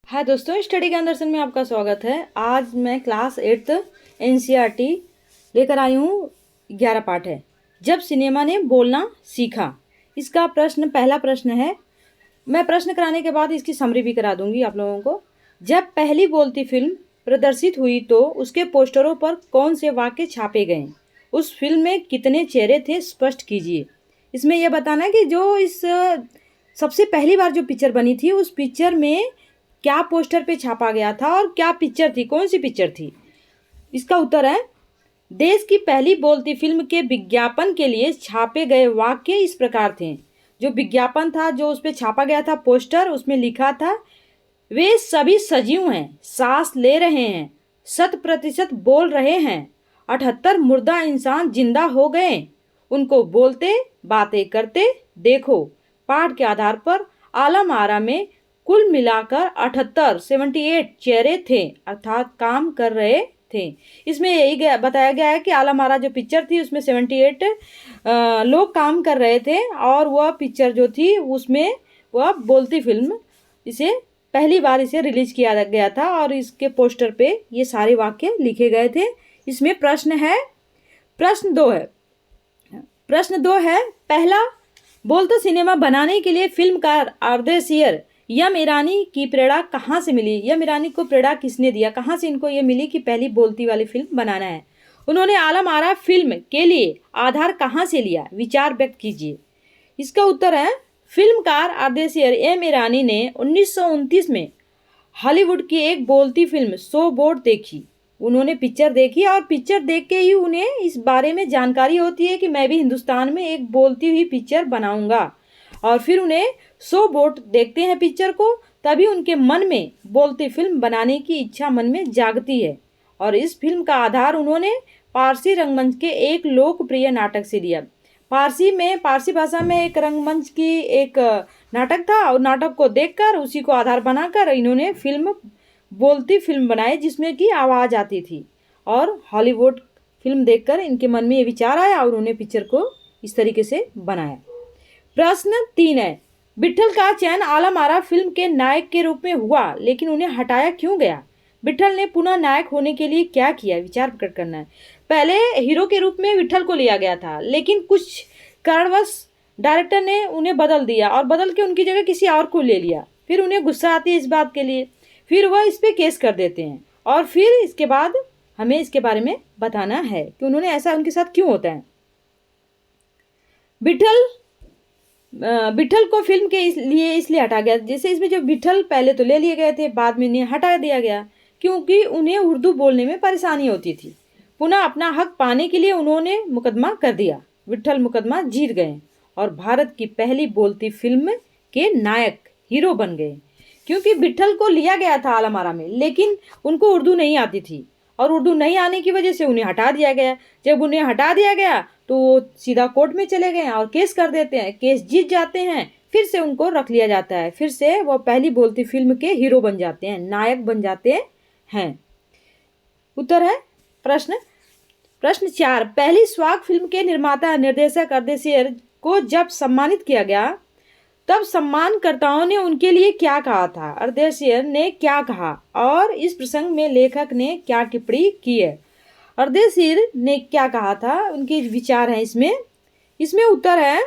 हाय दोस्तों, स्टडी ज्ञान दर्शन में आपका स्वागत है। आज मैं क्लास 8th एनसीईआरटी लेकर आई हूँ। 11 पार्ट है जब सिनेमा ने बोलना सीखा। इसका पहला प्रश्न है। मैं प्रश्न कराने के बाद इसकी समरी भी करा दूंगी आप लोगों को। जब पहली बोलती फिल्म प्रदर्शित हुई तो उसके पोस्टरों पर कौन से वाक्य छापे गए? उस फिल्म में कितने चेहरे थे, स्पष्ट कीजिए। इसमें यह बताना है कि जो इस सबसे पहली बार जो पिक्चर बनी थी उस पिक्चर में क्या पोस्टर पे छापा गया था और क्या पिक्चर थी, कौन सी पिक्चर थी। इसका उत्तर है, देश की पहली बोलती फिल्म के विज्ञापन के लिए छापे गए वाक्य इस प्रकार थे। जो विज्ञापन था, जो उस पर छापा गया था पोस्टर, उसमें लिखा था, वे सभी सजीव हैं, सांस ले रहे हैं, 100% बोल रहे हैं, 78 मुर्दा इंसान जिंदा हो गए, उनको बोलते बातें करते देखो। पाठ के आधार पर आलम आरा में कुल मिलाकर 78 चेहरे थे, अर्थात काम कर रहे थे। इसमें यही बताया गया है कि आलम आरा जो पिक्चर थी उसमें 78 लोग काम कर रहे थे और वह पिक्चर जो थी उसमें वह बोलती फिल्म इसे पहली बार इसे रिलीज किया गया था और इसके पोस्टर पे ये सारे वाक्य लिखे गए थे। इसमें प्रश्न है, प्रश्न दो है। पहला, बोलता सिनेमा बनाने के लिए फिल्मकार अर्देशियर यम ईरानी की प्रेरणा कहाँ से मिली? यम ईरानी को प्रेरणा किसने दिया? कहाँ से इनको ये मिली कि पहली बोलती वाली फिल्म बनाना है? उन्होंने आलम आरा फिल्म के लिए आधार कहाँ से लिया? विचार व्यक्त कीजिए। इसका उत्तर है, फिल्मकार अर्देशियर एम ईरानी ने 1929 में हॉलीवुड की एक बोलती फिल्म सो बोट देखी। उन्होंने पिक्चर देखी और पिक्चर देख के ही उन्हें इस बारे में जानकारी होती है कि मैं भी हिंदुस्तान में एक बोलती हुई पिक्चर बनाऊंगा। और फिर उन्हें सो बोट देखते हैं पिक्चर को, तभी उनके मन में बोलती फिल्म बनाने की इच्छा मन में जागती है। और इस फिल्म का आधार उन्होंने पारसी रंगमंच के एक लोकप्रिय नाटक से लिया। पारसी भाषा में एक रंगमंच की एक नाटक था और नाटक को देखकर उसी को आधार बनाकर इन्होंने बोलती फिल्म बनाई जिसमें कि आवाज़ आती थी। और हॉलीवुड फिल्म देखकर इनके मन में ये विचार आया और उन्होंने पिक्चर को इस तरीके से बनाया। प्रश्न 3 है, विट्ठल का चयन आलम आरा फिल्म के नायक के रूप में हुआ, लेकिन उन्हें हटाया क्यों गया? विट्ठल ने पुनः नायक होने के लिए क्या किया? विचार प्रकट करना है। पहले हीरो के रूप में विट्ठल को लिया गया था, लेकिन कुछ कारणवश डायरेक्टर ने उन्हें बदल दिया और बदल के उनकी जगह किसी और को ले लिया। फिर उन्हें गुस्सा आती है इस बात के लिए, फिर वह इस पे केस कर देते हैं और फिर इसके बाद हमें इसके बारे में बताना है कि उन्होंने ऐसा उनके साथ क्यों होता है। विट्ठल को फिल्म के लिए इसलिए हटा गया, जैसे इसमें जो विट्ठल पहले तो ले लिए गए थे, बाद में इन्हें हटा दिया गया क्योंकि उन्हें उर्दू बोलने में परेशानी होती थी। पुनः अपना हक पाने के लिए उन्होंने मुकदमा कर दिया। विट्ठल मुकदमा जीत गए और भारत की पहली बोलती फिल्म के नायक हीरो बन गए। क्योंकि विट्ठल को लिया गया था आलम आरा में, लेकिन उनको उर्दू नहीं आती थी और उर्दू नहीं आने की वजह से उन्हें हटा दिया गया। जब उन्हें हटा दिया गया तो वो सीधा कोर्ट में चले गए और केस कर देते हैं, केस जीत जाते हैं, फिर से उनको रख लिया जाता है, फिर से वो पहली बोलती फिल्म के हीरो बन जाते हैं, नायक बन जाते हैं। उत्तर है प्रश्न 4, पहली स्वाग फिल्म के निर्माता निर्देशक अर्देशियर को जब सम्मानित किया गया तब सम्मानकर्ताओं ने उनके लिए क्या कहा था? अर्देशियर ने क्या कहा और इस प्रसंग में लेखक ने क्या टिप्पणी की है? अर्देशियर ने क्या कहा था, उनके विचार हैं इसमें उत्तर है,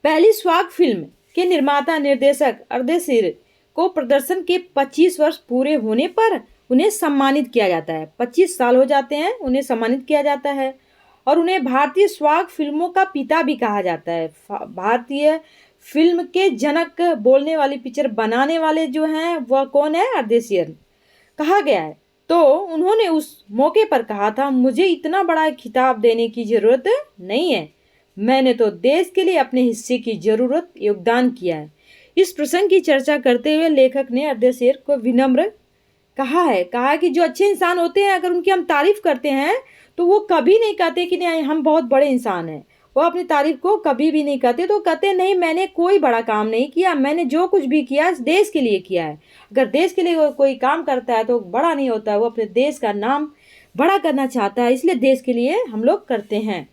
पहली स्वाग फिल्म के निर्माता निर्देशक अर्देशियर को प्रदर्शन के 25 वर्ष पूरे होने पर उन्हें सम्मानित किया जाता है। 25 साल हो जाते हैं, उन्हें सम्मानित किया जाता है और उन्हें भारतीय स्वाग फिल्मों का पिता भी कहा जाता है। भारतीय फिल्म के जनक, बोलने वाली पिक्चर बनाने वाले जो हैं वह कौन है? अर्देशियर कहा गया है। तो उन्होंने उस मौके पर कहा था, मुझे इतना बड़ा खिताब देने की जरूरत नहीं है, मैंने तो देश के लिए अपने हिस्से की जरूरत योगदान किया है। इस प्रसंग की चर्चा करते हुए लेखक ने अर्देशियर को विनम्र कहा कि जो अच्छे इंसान होते हैं अगर उनकी हम तारीफ करते हैं तो वो कभी नहीं कहते कि नहीं हम बहुत बड़े इंसान हैं, वो अपनी तारीफ को कभी भी नहीं कहते। तो कहते नहीं, मैंने कोई बड़ा काम नहीं किया, मैंने जो कुछ भी किया देश के लिए किया है। अगर देश के लिए कोई काम करता है तो बड़ा नहीं होता है, वो अपने देश का नाम बड़ा करना चाहता है, इसलिए देश के लिए हम लोग करते हैं।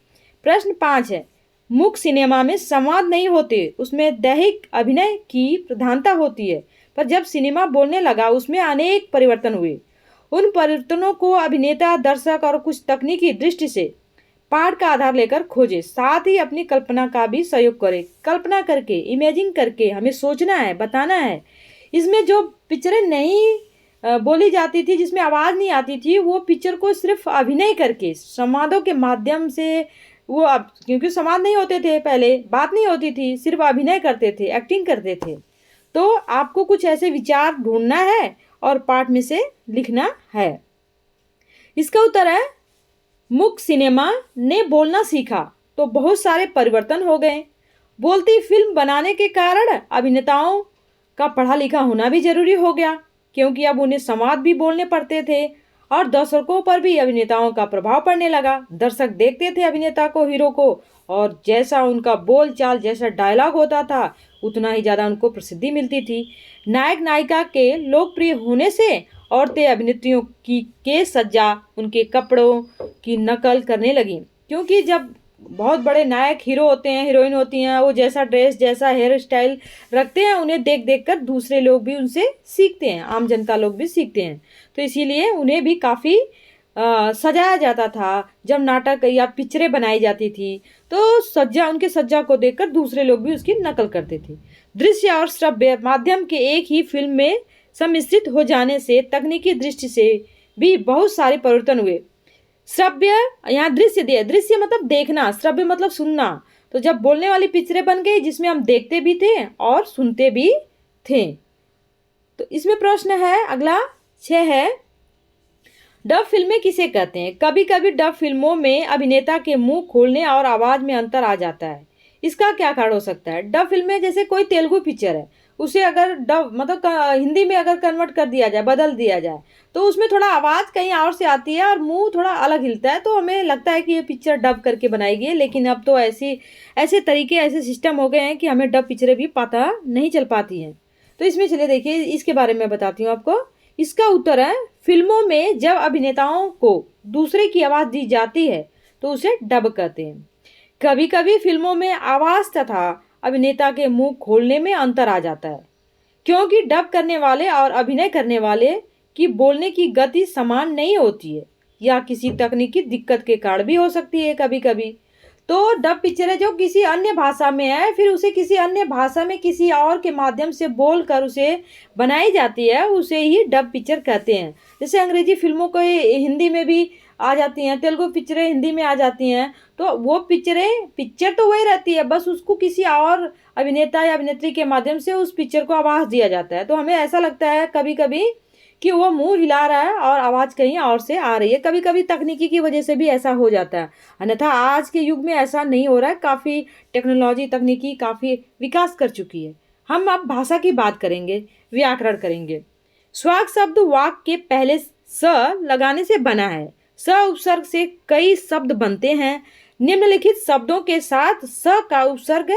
प्रश्न 5 है, मुख्य सिनेमा में संवाद नहीं होते, उसमें दैहिक अभिनय की प्रधानता होती है, पर जब सिनेमा बोलने लगा उसमें अनेक परिवर्तन हुए। उन परिवर्तनों को अभिनेता, दर्शक और कुछ तकनीकी दृष्टि से पाठ का आधार लेकर खोजे, साथ ही अपनी कल्पना का भी सहयोग करे। कल्पना करके, इमेजिन करके हमें सोचना है, बताना है। इसमें जो पिक्चरें नहीं बोली जाती थी, जिसमें आवाज़ नहीं आती थी, वो पिक्चर को सिर्फ अभिनय करके, संवादों के माध्यम से, वो अब क्योंकि संवाद नहीं होते थे पहले, बात नहीं होती थी, सिर्फ अभिनय करते थे, एक्टिंग करते थे। तो आपको कुछ ऐसे विचार ढूंढना है और पाठ में से लिखना है। इसका उत्तर है, मुख्य सिनेमा ने बोलना सीखा तो बहुत सारे परिवर्तन हो गए। बोलती फिल्म बनाने के कारण अभिनेताओं का पढ़ा लिखा होना भी जरूरी हो गया, क्योंकि अब उन्हें संवाद भी बोलने पड़ते थे और दर्शकों पर भी अभिनेताओं का प्रभाव पड़ने लगा। दर्शक देखते थे अभिनेता को, हीरो को, और जैसा उनका बोल चाल, जैसा डायलॉग होता था, उतना ही ज़्यादा उनको प्रसिद्धि मिलती थी। नायक नायिका के लोकप्रिय होने से औरतें अभिनेत्रियों की के सज्जा, उनके कपड़ों की नकल करने लगी, क्योंकि जब बहुत बड़े नायक हीरो होते हैं, हीरोइन होती हैं, वो जैसा ड्रेस, जैसा हेयर स्टाइल रखते हैं, उन्हें देख देख कर दूसरे लोग भी उनसे सीखते हैं, आम जनता लोग भी सीखते हैं। तो इसीलिए उन्हें भी काफ़ी सजाया जाता था। जब नाटक या पिक्चरें बनाई जाती थी तो सज्जा, उनके सज्जा को देखकर दूसरे लोग भी उसकी नकल करते थे। दृश्य और श्रव्य माध्यम के एक ही फिल्म में सम्मिश्रित हो जाने से तकनीकी दृष्टि से भी बहुत सारे परिवर्तन हुए। श्रव्य, यहाँ दृश्य दिया, दृश्य मतलब देखना, श्रव्य मतलब सुनना। तो जब बोलने वाली पिक्चरें बन गई जिसमें हम देखते भी थे और सुनते भी थे। तो इसमें प्रश्न है अगला 6 है, डब फिल्में किसे कहते हैं? कभी कभी डब फिल्मों में अभिनेता के मुंह खोलने और आवाज में अंतर आ जाता है। इसका क्या कारण हो सकता है? डब फिल्में, जैसे कोई तेलुगु पिक्चर है, उसे अगर डब मतलब हिंदी में अगर कन्वर्ट कर दिया जाए, बदल दिया जाए, तो उसमें थोड़ा आवाज़ कहीं और से आती है और मुंह थोड़ा अलग हिलता है, तो हमें लगता है कि ये पिक्चर डब करके बनाई गई है। लेकिन अब तो ऐसे तरीके, ऐसे सिस्टम हो गए हैं कि हमें डब पिक्चरें भी पता नहीं चल पाती हैं। तो इसमें चलिए देखिए, इसके बारे में बताती हूँ आपको। इसका उत्तर है, फिल्मों में जब अभिनेताओं को दूसरे की आवाज़ दी जाती है तो उसे डब कहते हैं। कभी कभी फिल्मों में आवाज़ तथा अभिनेता के मुंह खोलने में अंतर आ जाता है, क्योंकि डब करने वाले और अभिनय करने वाले की बोलने की गति समान नहीं होती है, या किसी तकनीकी दिक्कत के कारण भी हो सकती है कभी कभी। तो डब पिक्चरें जो किसी अन्य भाषा में है, फिर उसे किसी अन्य भाषा में किसी और के माध्यम से बोलकर उसे बनाई जाती है, उसे ही डब पिक्चर कहते हैं। जैसे अंग्रेजी फिल्मों को हिंदी में भी आ जाती हैं, तेलुगु पिक्चरें हिंदी में आ जाती हैं, तो वो पिक्चर तो वही रहती है, बस उसको किसी और अभिनेता या अभिनेत्री के माध्यम से उस पिक्चर को आवाज़ दिया जाता है। तो हमें ऐसा लगता है कभी कभी कि वो मुंह हिला रहा है और आवाज़ कहीं और से आ रही है। कभी कभी तकनीकी की वजह से भी ऐसा हो जाता है, अन्यथा आज के युग में ऐसा नहीं हो रहा है। काफ़ी टेक्नोलॉजी, तकनीकी काफ़ी विकास कर चुकी है। हम अब भाषा की बात करेंगे, व्याकरण करेंगे। स्वाक शब्द वाक के पहले स लगाने से बना है। स उपसर्ग से कई शब्द बनते हैं। निम्नलिखित शब्दों के साथ स का उपसर्ग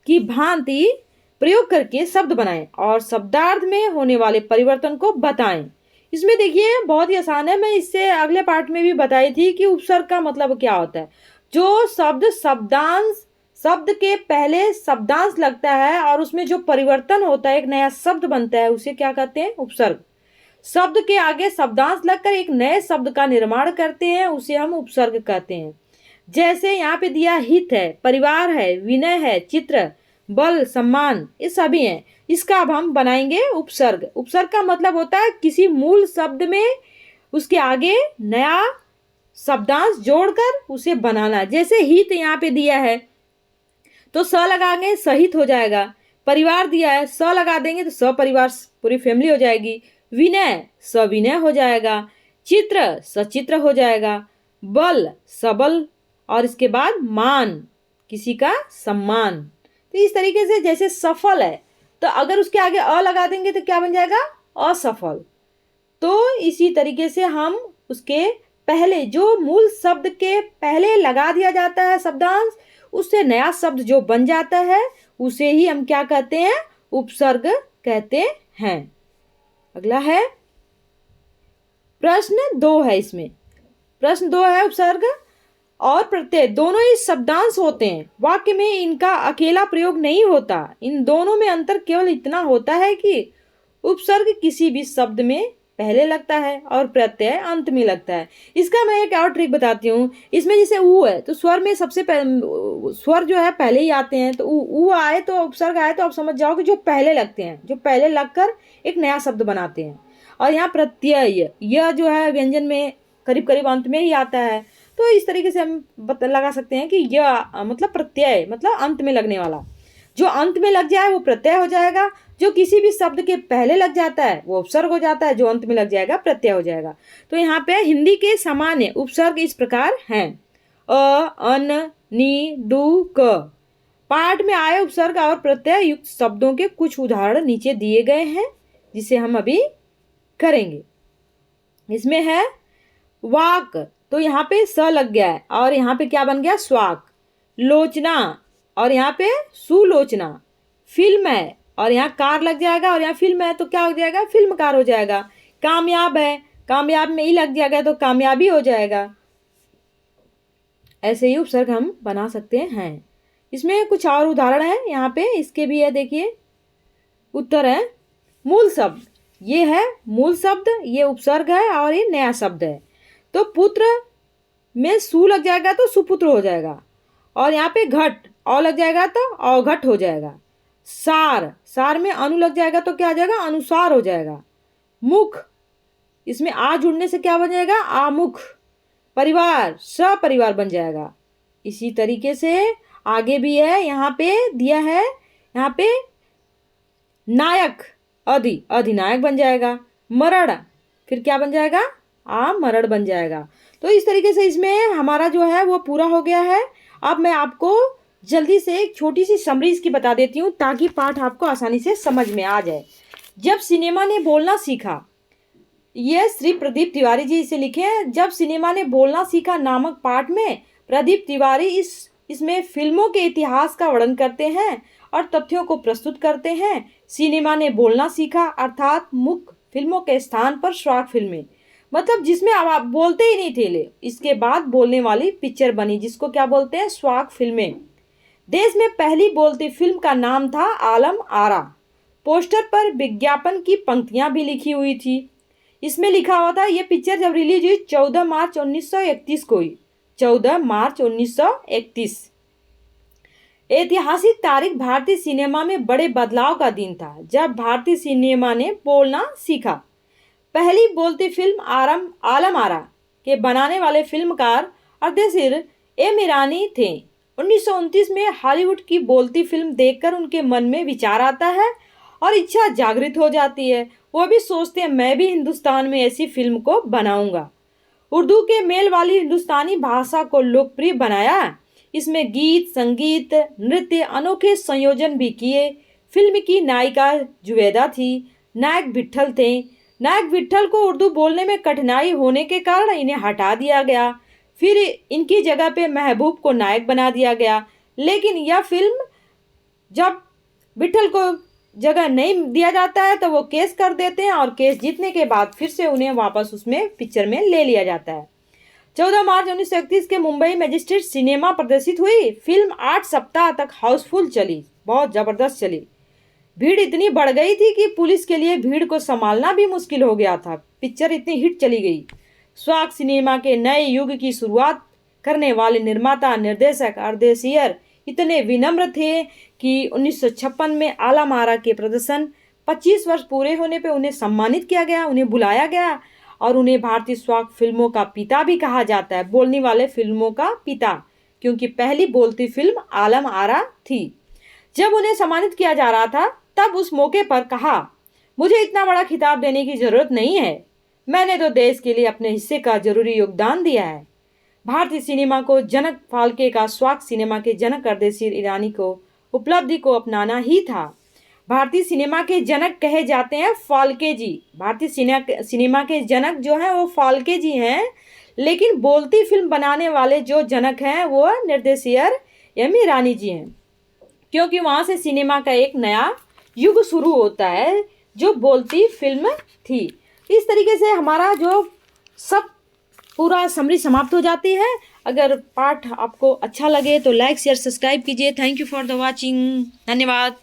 की भांति प्रयोग करके शब्द बनाएं और शब्दार्थ में होने वाले परिवर्तन को बताएं। इसमें देखिए बहुत ही आसान है, मैं इससे अगले पार्ट में भी बताई थी कि उपसर्ग का मतलब क्या होता है। जो शब्द के पहले शब्दांश लगता है और उसमें जो परिवर्तन होता है, एक नया शब्द बनता है, उसे क्या कहते हैं? उपसर्ग। शब्द के आगे शब्दांश लगकर एक नए शब्द का निर्माण करते हैं, उसे हम उपसर्ग कहते हैं। जैसे यहाँ पे दिया हित है, परिवार है, विनय है, चित्र, बल, सम्मान, ये सभी हैं। इसका अब हम बनाएंगे उपसर्ग। उपसर्ग का मतलब होता है किसी मूल शब्द में उसके आगे नया शब्दांश जोड़कर उसे बनाना। जैसे हित यहाँ पे दिया है तो स लगाएंगे, सहित हो जाएगा। परिवार दिया है, स लगा देंगे तो सपरिवार, पूरी फैमिली हो जाएगी। विनय, सविनय हो जाएगा। चित्र, सचित्र हो जाएगा। बल, सबल, और इसके बाद मान, किसी का सम्मान। तो इस तरीके से, जैसे सफल है तो अगर उसके आगे अ लगा देंगे तो क्या बन जाएगा? असफल। तो इसी तरीके से हम उसके पहले, जो मूल शब्द के पहले लगा दिया जाता है शब्दांश, उससे नया शब्द जो बन जाता है उसे ही हम क्या कहते हैं? उपसर्ग कहते हैं। अगला है प्रश्न 2 है। इसमें प्रश्न 2 है, उपसर्ग और प्रत्यय दोनों ही शब्दांश होते हैं। वाक्य में इनका अकेला प्रयोग नहीं होता। इन दोनों में अंतर केवल इतना होता है कि उपसर्ग किसी भी शब्द में पहले लगता है और प्रत्यय अंत में लगता है। इसका मैं एक और ट्रिक बताती हूँ। इसमें जैसे ऊ है तो स्वर में सबसे स्वर जो है पहले ही आते हैं, तो ऊ आए तो उपसर्ग आए तो आप समझ जाओ कि जो पहले लगते हैं, जो पहले लगकर एक नया शब्द बनाते हैं। और यहाँ प्रत्यय, यह जो है व्यंजन में करीब करीब अंत में ही आता है। तो इस तरीके से हम लगा सकते हैं कि यह मतलब प्रत्यय मतलब अंत में लगने वाला। जो अंत में लग जाए वो प्रत्यय हो जाएगा, जो किसी भी शब्द के पहले लग जाता है वो उपसर्ग हो जाता है, जो अंत में लग जाएगा प्रत्यय हो जाएगा। तो यहाँ पे हिंदी के सामान्य उपसर्ग इस प्रकार हैं: अ, अन, नी, डू, क। पाठ में आए उपसर्ग और प्रत्यय युक्त शब्दों के कुछ उदाहरण नीचे दिए गए हैं, जिसे हम अभी करेंगे। इसमें है वाक, तो यहाँ पे स लग गया है और यहाँ पे क्या बन गया, स्वाक। लोचना और यहाँ पे सुलोचना। फिल्म है और यहाँ कार लग जाएगा और यहाँ फिल्म है तो क्या हो जाएगा, फिल्मकार हो जाएगा। कामयाब है, कामयाब में ही लग जाएगा तो कामयाबी हो जाएगा। ऐसे ही उपसर्ग हम बना सकते हैं। इसमें कुछ और उदाहरण है यहाँ पे, इसके भी है, देखिए। उत्तर है मूल शब्द, ये है मूल शब्द, ये उपसर्ग है और ये नया शब्द है। तो पुत्र में सु लग जाएगा तो सुपुत्र हो जाएगा, और यहाँ पे घट औ लग जाएगा तो अवघट हो जाएगा। सार, सार में अनु लग जाएगा तो क्या हो जाएगा, अनुसार हो जाएगा। मुख, इसमें आ जुड़ने से क्या बन जाएगा, आमुख। परिवार, सपरिवार बन जाएगा। इसी तरीके से आगे भी है, यहाँ पे दिया है, यहाँ पे नायक, अधिनायक बन जाएगा। मरण, फिर क्या बन जाएगा, मरण बन जाएगा। तो इस तरीके से इसमें हमारा जो है वो पूरा हो गया है। अब मैं आपको जल्दी से एक छोटी सी समरी इसकी बता देती हूँ ताकि पाठ आपको आसानी से समझ में आ जाए। जब सिनेमा ने बोलना सीखा, यह श्री प्रदीप तिवारी जी इसे लिखे हैं। जब सिनेमा ने बोलना सीखा नामक पाठ में प्रदीप तिवारी इसमें फिल्मों के इतिहास का वर्णन करते हैं और तथ्यों को प्रस्तुत करते हैं। सिनेमा ने बोलना सीखा अर्थात मुख्य फिल्मों के स्थान पर स्वाक फिल्में, मतलब जिसमें अब आप बोलते ही नहीं थे, इसके बाद बोलने वाली पिक्चर बनी, जिसको क्या बोलते हैं, स्वाक फिल्में। देश में पहली बोलती फिल्म का नाम था आलम आरा। पोस्टर पर विज्ञापन की पंक्तियां भी लिखी हुई थी। इसमें लिखा हुआ था, ये पिक्चर जब रिलीज हुई 14 मार्च 1931 को हुई, 14 मार्च 1931। ऐतिहासिक तारीख भारतीय सिनेमा में बड़े बदलाव का दिन था जब भारतीय सिनेमा ने बोलना सीखा। पहली बोलती फिल्म आलम आरा के बनाने वाले फिल्मकार अर्देशीर एम ईरानी थे। 1929 में हॉलीवुड की बोलती फिल्म देखकर उनके मन में विचार आता है और इच्छा जागृत हो जाती है। वो भी सोचते हैं मैं भी हिंदुस्तान में ऐसी फिल्म को बनाऊंगा। उर्दू के मेल वाली हिंदुस्तानी भाषा को लोकप्रिय बनाया। इसमें गीत, संगीत, नृत्य, अनोखे संयोजन भी किए। फिल्म की नायिका जुवेदा थी, नायक विट्ठल थे। नायक विट्ठल को उर्दू बोलने में कठिनाई होने के कारण इन्हें हटा दिया गया। फिर इनकी जगह पे महबूब को नायक बना दिया गया। लेकिन यह फिल्म जब विट्ठल को जगह नहीं दिया जाता है तो वो केस कर देते हैं और केस जीतने के बाद फिर से उन्हें वापस उसमें पिक्चर में ले लिया जाता है। 14 मार्च 1931 के मुंबई मैजिस्ट्रेट सिनेमा प्रदर्शित हुई। फिल्म 8 सप्ताह तक हाउसफुल चली, बहुत जबरदस्त चली। भीड़ इतनी बढ़ गई थी कि पुलिस के लिए भीड़ को संभालना भी मुश्किल हो गया था। पिक्चर इतनी हिट चली गई। स्वाक सिनेमा के नए युग की शुरुआत करने वाले निर्माता निर्देशक अर्देशीर इतने विनम्र थे कि 1956 में आलम आरा के प्रदर्शन 25 वर्ष पूरे होने पर उन्हें सम्मानित किया गया, उन्हें बुलाया गया और उन्हें भारतीय स्वाक फिल्मों का पिता भी कहा जाता है, बोलने वाले फिल्मों का पिता, क्योंकि पहली बोलती फिल्म आलम आरा थी। जब उन्हें सम्मानित किया जा रहा था तब उस मौके पर कहा, मुझे इतना बड़ा खिताब देने की जरूरत नहीं है, मैंने तो देश के लिए अपने हिस्से का जरूरी योगदान दिया है। भारतीय सिनेमा को जनक फाल्के का स्वाक सिनेमा के जनक अर्देशीर ईरानी को उपलब्धि को अपनाना ही था। भारतीय सिनेमा के जनक कहे जाते हैं फाल्के जी। भारतीय सिनेमा के जनक जो हैं वो फाल्के जी हैं, लेकिन बोलती फिल्म बनाने वाले जो जनक हैं वो निर्देशीर एम ईरानी जी हैं, क्योंकि वहाँ से सिनेमा का एक नया युग शुरू होता है जो बोलती फिल्म थी। इस तरीके से हमारा जो सब पूरा समरी समाप्त हो जाती है। अगर पाठ आपको अच्छा लगे तो लाइक शेयर सब्सक्राइब कीजिए। Thank you for the watching. धन्यवाद।